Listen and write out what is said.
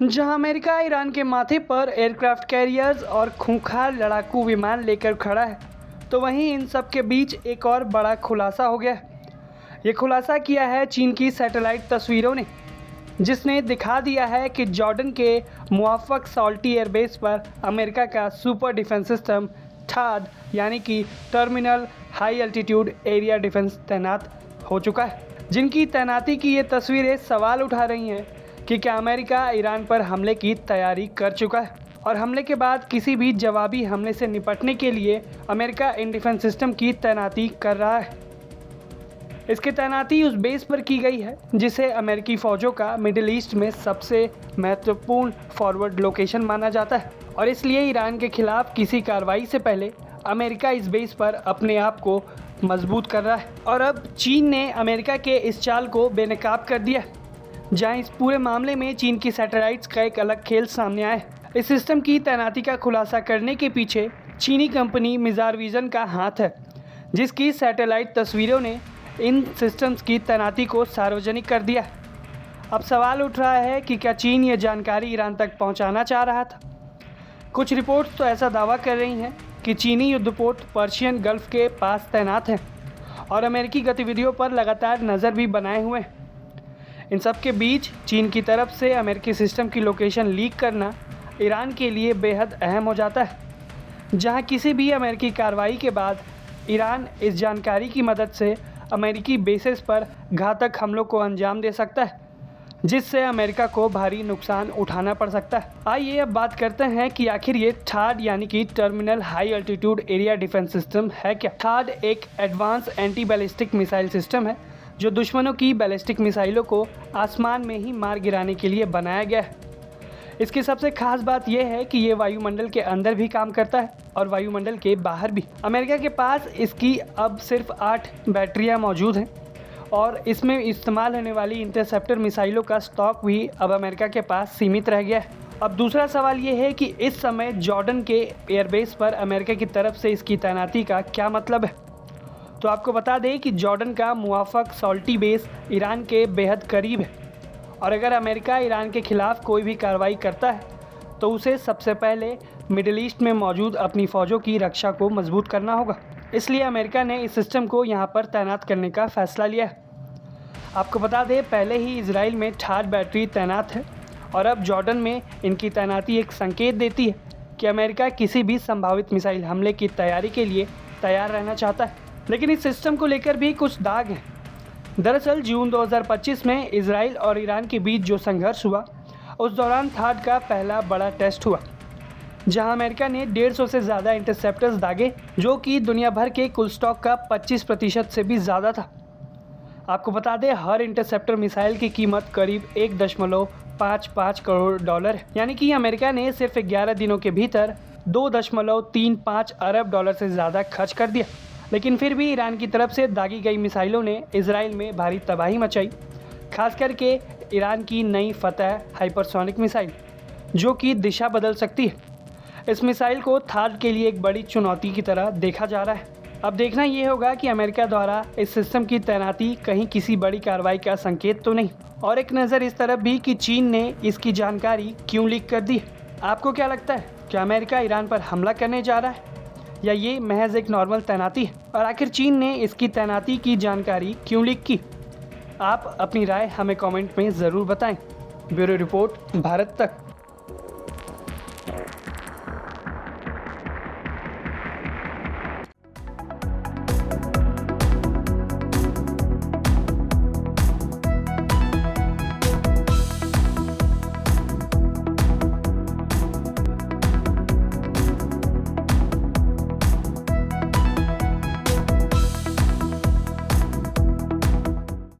जहां America Iran के माथे पर एयरक्राफ्ट कैरियर्स और खूंखार लड़ाकू विमान लेकर खड़ा है, तो वहीं इन सब के बीच एक और बड़ा खुलासा हो गया है। ये खुलासा किया है चीन की सैटेलाइट तस्वीरों ने, जिसने दिखा दिया है कि जॉर्डन के मुआफ़क़ सॉल्टी एयरबेस पर अमेरिका का सुपर डिफेंस सिस्टम THAAD यानी कि terminal high altitude area defence तैनात हो चुका है। जिनकी तैनाती की ये तस्वीरें सवाल उठा रही हैं कि क्या अमेरिका ईरान पर हमले की तैयारी कर चुका है और हमले के बाद किसी भी जवाबी हमले से निपटने के लिए अमेरिका इन डिफेंस सिस्टम की तैनाती कर रहा है। इसकी तैनाती उस बेस पर की गई है जिसे अमेरिकी फ़ौजों का मिडिल ईस्ट में सबसे महत्वपूर्ण फॉरवर्ड लोकेशन माना जाता है और इसलिए ईरान के खिलाफ किसी कार्रवाई से पहले अमेरिका इस बेस पर अपने आप को मजबूत कर रहा है। और अब चीन ने अमेरिका के इस चाल को बेनकाब कर दिया, जहां इस पूरे मामले में चीन की सैटेलाइट्स का एक अलग खेल सामने आया है। इस सिस्टम की तैनाती का खुलासा करने के पीछे चीनी कंपनी मिजार विजन का हाथ है, जिसकी सैटेलाइट तस्वीरों ने इन सिस्टम्स की तैनाती को सार्वजनिक कर दिया। अब सवाल उठ रहा है कि क्या चीन ये जानकारी ईरान तक पहुंचाना चाह रहा था। कुछ रिपोर्ट्स तो ऐसा दावा कर रही हैं कि चीनी युद्धपोत पर्शियन गल्फ के पास तैनात हैं और अमेरिकी गतिविधियों पर लगातार नज़र भी बनाए हुए हैं। इन सब के बीच चीन की तरफ से अमेरिकी सिस्टम की लोकेशन लीक करना ईरान के लिए बेहद अहम हो जाता है, जहां किसी भी अमेरिकी कार्रवाई के बाद ईरान इस जानकारी की मदद से अमेरिकी बेसेस पर घातक हमलों को अंजाम दे सकता है, जिससे अमेरिका को भारी नुकसान उठाना पड़ सकता है। आइए अब बात करते हैं कि आखिर ये THAAD यानी कि terminal high altitude area defence system है क्या। THAAD एक advance anti ballistic missile system है जो दुश्मनों की बैलिस्टिक मिसाइलों को आसमान में ही मार गिराने के लिए बनाया गया है। इसकी सबसे खास बात यह है कि ये वायुमंडल के अंदर भी काम करता है और वायुमंडल के बाहर भी। अमेरिका के पास इसकी अब सिर्फ 8 बैटरियां मौजूद हैं और इसमें इस्तेमाल होने वाली इंटरसेप्टर मिसाइलों का स्टॉक भी अब अमेरिका के पास सीमित रह गया है। अब दूसरा सवाल ये है कि इस समय जॉर्डन के एयरबेस पर अमेरिका की तरफ से इसकी तैनाती का क्या मतलब है। तो आपको बता दें कि जॉर्डन का मुआफ़क़ सॉल्टी बेस ईरान के बेहद करीब है और अगर अमेरिका ईरान के खिलाफ कोई भी कार्रवाई करता है तो उसे सबसे पहले मिडिल ईस्ट में मौजूद अपनी फ़ौजों की रक्षा को मजबूत करना होगा। इसलिए अमेरिका ने इस सिस्टम को यहाँ पर तैनात करने का फ़ैसला लिया है। आपको बता दें पहले ही इजराइल में THAAD बैटरी तैनात है और अब जॉर्डन में इनकी तैनाती एक संकेत देती है कि अमेरिका किसी भी संभावित मिसाइल हमले की तैयारी के लिए तैयार रहना चाहता है। लेकिन इस सिस्टम को लेकर भी कुछ दाग हैं। दरअसल जून 2025 में इजराइल और ईरान के बीच जो संघर्ष हुआ उस दौरान THAAD का पहला बड़ा टेस्ट हुआ, जहां अमेरिका ने 150 से ज़्यादा इंटरसेप्टर्स दागे, जो कि दुनिया भर के कुल स्टॉक का 25% से भी ज़्यादा था। आपको बता दें हर इंटरसेप्टर मिसाइल की कीमत करीब $1.55 करोड़ है, यानी कि अमेरिका ने सिर्फ 11 दिनों के भीतर $2.35 अरब से ज़्यादा खर्च कर दिया। लेकिन फिर भी ईरान की तरफ से दागी गई मिसाइलों ने इजराइल में भारी तबाही मचाई, खास करके ईरान की नई फतह हाइपरसोनिक मिसाइल, जो कि दिशा बदल सकती है। इस मिसाइल को THAAD के लिए एक बड़ी चुनौती की तरह देखा जा रहा है। अब देखना ये होगा कि अमेरिका द्वारा इस सिस्टम की तैनाती कहीं किसी बड़ी कार्रवाई का संकेत तो नहीं। और एक नज़र इस तरफ भी कि चीन ने इसकी जानकारी क्यों लीक कर दी। आपको क्या लगता है, क्या अमेरिका ईरान पर हमला करने जा रहा है या ये महज एक नॉर्मल तैनाती है? और आखिर चीन ने इसकी तैनाती की जानकारी क्यों लीक की? आप अपनी राय हमें कमेंट में ज़रूर बताएं। ब्यूरो रिपोर्ट, भारत तक।